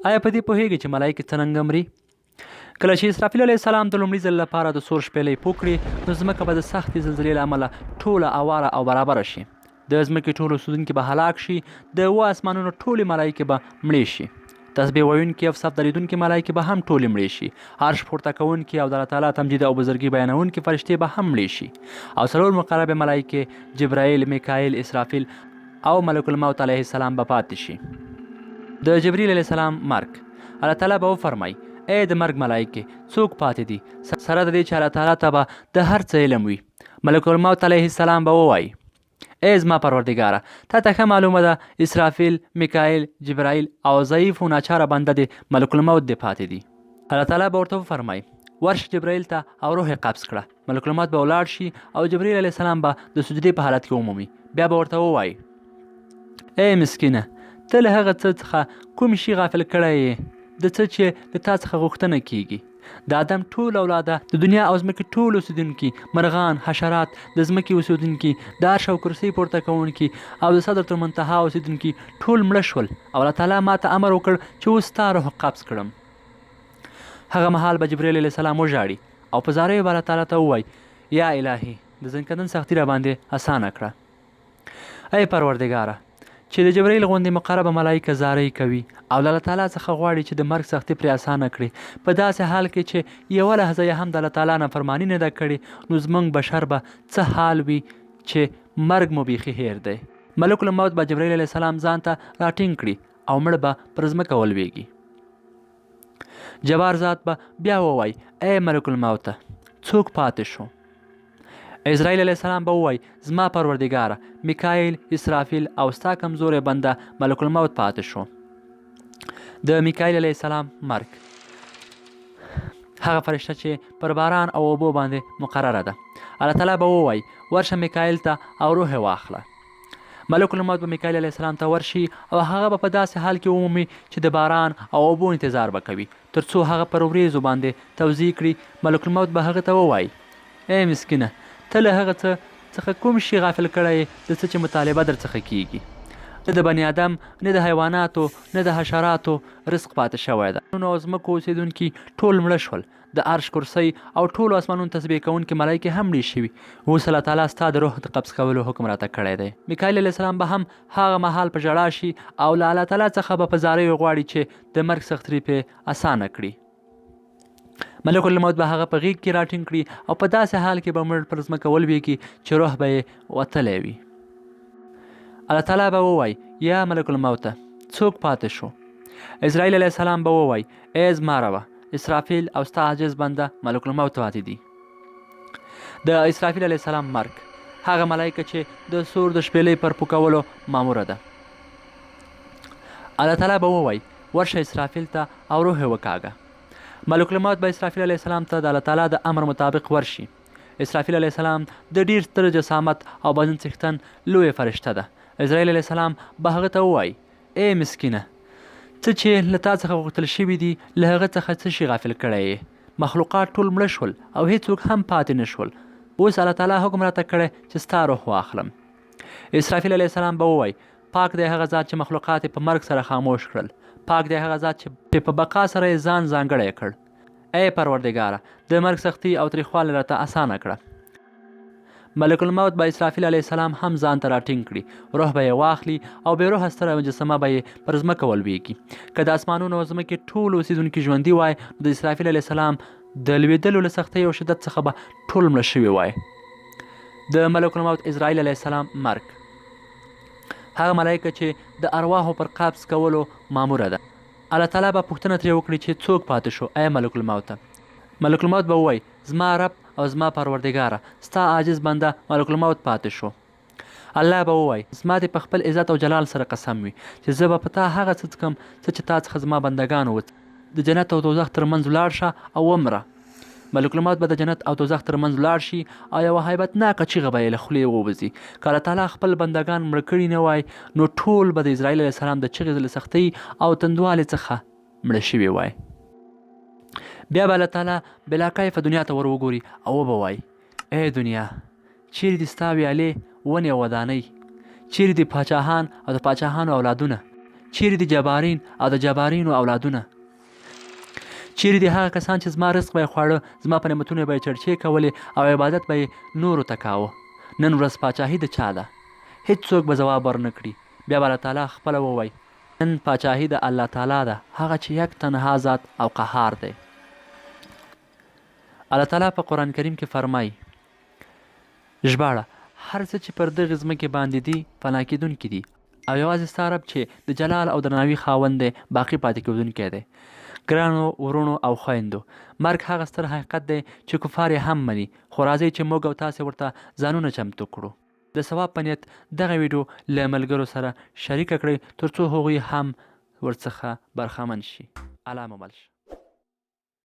آیا په دې پوهېږئ چې ملایکې څرنګه مري؟ کله چې اسرافیل علیه السلام د لومړي ځل لپاره د سور شپېلۍ پوه کړي نو ځمکه به د سختې زلزلې له امله ټوله اواره او برابره شي. د ځمکې ټول اوسېدونکي به هلاک شي. د اوه اسمانونو ټولې ملایکې به مړې شي. تسبیح ویونکي او صف درېدونکي ملایکې به هم ټولې مړې شي. عرش پورته کوونکي او د الله تعالی تمجید او بزرګي بیانوونکي فرشتې به هم مړې شي. او څلور مقربې ملایکې جبرائیل، میکائیل، اسرافیل او ملک الموت علیه السلام به پاتې شي. د جبرائیل علیه السلام مرګ. الله تعالی به وفرمایي ای د مرګ ملایکې څوک پاتې دي؟ سره د دې چې الله تعالی ته به د هر څه علم وي. ملک الموت علیه السلام به ووایي ای زما پروردګاره تا ته ښه معلومه ده اسرافیل، میکائیل، جبرائیل او ضعیف و ناچاره بنده د ملک الموت دې پاتې دي. الله تعالی به ورته وفرمایي ورشه جبرائیل ته او روح یې قبض کړه. ملک الموت به ولاړ شي او جبرائیل علیه السلام به د سجدې په حالت کې ومومي. بیا به ورته ووایي ای مسکینه ته له هغه څه څخه کوم شي غافل کړی یې د څه چې د تا څخه غوښتنه کیږي. د آدم ټول اولاده د دنیا او ځمکې ټول اوسېدونکي مرغان، حشرات، د ځمکې اوسېدونکي، د عرش او کرسۍ پورته کوونکي او د صدرة المنتهی اوسېدونکي ټول مړه شول او الله تعالی ما ته امر وکړ چې اوس ستا روح قبض کړم. هغه مهال به جبرائیل علیه السلام وژاړي او په زاریو به الله تعالی ته ووایي یا الهي د ځنکدن سختي راباندې اسانه کړه. ای پروردګاره چې د جبرائیل غوندې مقربه ملایکه زاری کوي او له الله تعالی څخه غواړي چې د مرګ سختي پرې اسانه کړي، په داسې حال کې چې یوه لحظه یې هم د الله تعالی نافرماني نه ده کړې، نو زموږ بشر به څه حال وي چې مرګ مو بیخي هیر دی. ملک الموت به جبرائیل علیه السلام ځان ته راټینګ کړي او مړ به پر ځمکه ولویږي. جبار ذات به بیا ووایي ای ملک الموت څوک پاتې شو؟ اسرائیل علیه السلام به ووایي زما پروردګاره میکائیل، اسرافیل او ستا کمزوری بنده ملک الموت پاتې شو. د میکائیل علیه السلام مرګ. هغه فرشته چې پر باران او اوبو باندې مقرره ده. الله تعالی به ووایي ورشه میکائیل ته او روح یې واخله. ملک الموت به میکائیل علیه السلام ته ورشي او هغه به په داسې حال کې ومومي چې د باران او اوبو انتظار به کوي تر څو هغه پر وریځو باندې توزیع کړي. ملک الموت به هغه ته ووایي ای مسکینه ته له هغه څه څخه کوم شي غافل کړی د څه چې مطالبه در څخه کیږي. نه د بني آدم نه د حیواناتو نه د حشراتو رزق پاتې شوی ده. نو ځمکو اوسېدونکي ټول مړه شول. د عرش کرسۍ او ټولو اسمانونو تسبیح کوونکي ملایکې هم مړې شوي. اوس الله تعالی ستا د روح د قبض کولو حکم راته کړی دی. میکائیل علیه السلام به هم هغه مهال په ژړا شي او له الله تعالی څخه به په زاریو غواړي چې د مرګ سختي پرې اسانه کړي. ملک الموت به هغه په غیږ کې راټینګ کړي او په داسې حال کې به مړ پر ځمکه ولویږي چې روح به یې وتلی وي. الله تعالی به ووایي یا ملک الموت څوک پاتې شو؟ اسرائیل علیه السلام به ووایي ای زما ربه اسرافیل او ستا عاجز بنده ملک الموت پاتې دي. د اسرافیل علیه السلام مرګ. هغه ملایکه چې د سور د شپېلۍ پر پوکولو ماموره ده. الله تعالی به ووایي ورشه اسرافیل ته او روح یې وکاږه. ملک الموت به اسرافیل علیه السلام ته د الله تعالی د امر مطابق ورشي. اسرافیل علیه السلام د ډیر ستر جسامت او بدن څښتن لویه فرشته ده. اسرائیل علیه السلام به هغه ته ووایي ای مسکینه څه چې له تا څخه غوښتل شوي دي له هغه څخه څه شي غافل کړی یې؟ مخلوقات ټول مړه شول او هیڅوک هم پاتې نه شول. اوس الله تعالی حکم راته کړی چې ستا روح واخلم. اسرافیل علیه السلام به ووایي پاک دی هغه ذات چې مخلوقات په مرګ سره خاموش کړل. پاک دی هغه ذات چې په بقا سره یې ځان ځانګړی کړ. ای پروردګاره د مرګ سختي او تریخوالی راته اسانه کړه. ملک الموت به اسرافیل علیه السلام هم ځان ته راټینګ کړي. روح به یې واخلي او بې روحه ستره مجسمه به یې پر ځمکه ولویږي. که د اسمانونو او ځمکې ټول اوسېدونکي ژوندي وای نو د اسرافیل علیه السلام د لوېدلو له سختۍ او شدت څخه به ټول مړه شوي وای. د ملک الموت اسرائیل علیه السلام مرګ. هغه ملایکه چې د ارواحو پر قبض کولو ماموره ده. الله تعالی به پوښتنه ترې وکړي چې څوک پاتې شو ای ملک الموت؟ ملک الموت به ووایي زما رب او زما پروردګاره ستا عاجز بنده ملک الموت پاتې شو. الله به ووایي زما دې په خپل عزت او جلال سره قسم وي چې زه به په تا هغه څه څکم څه چې تا څخه زما بندګانو وڅ د جنت او دوزخ ترمنځ ولاړ شه او ومره. ملک الموت به د جنت او دوزخ ترمنځ ولاړ شي او یوه هیبتناکه چیغه به یې له خولې ووځي. که الله تعالی خپل بندګان مړه کړي نه وای نو ټول به د اسرائیل علیه السلام د چیغې له سختۍ او تندوالې څخه مړه شوي وای. بیا به الله تعالی بلا کیفه دنیا ته ور وګوري او وبه وایي ای دنیا چیرې دې ستا ویالې ونې او ودانۍ؟ چیرې دې پاچاهان او د پاچاهانو اولادونه؟ چیرې دي جبارین او د جبارینو اولادونه؟ چیرې دي هغه کسان چې زما رزق به یې خواړه، زما په نعمتونو به یې چړچې کولې او عبادت به یې نورو ته کاوه؟ نن ورځ پاچاهي د چا ده؟ هیڅوک به ځواب ورنه کړي. بیا به الله تعالی خپله ووایي نن پاچاهي د الله تعالی ده، هغه چې یک تنها ذات او قهار دی. الله تعالی په قرآن کریم کې فرمایي ژباړه هر څه چې پر دغې ځمکې باندې دي فنا کېدونکي دي او یوازې ستا رب چې د جلال او درناوي خاوند دی باقي پاتې کېدونکی دی. ګرانو ورونو او خویندو، مرګ هغه ستر حقیقت دی چې کفار یې هم مني، خو راځئ چې موږ او تاسې ورته ځانونه چمتو کړو. د ثواب په نیت دغه ویډیو له ملګرو سره شریکه کړئ تر څو هغوی هم ورڅخه برخمن شي. الله مو مل شه.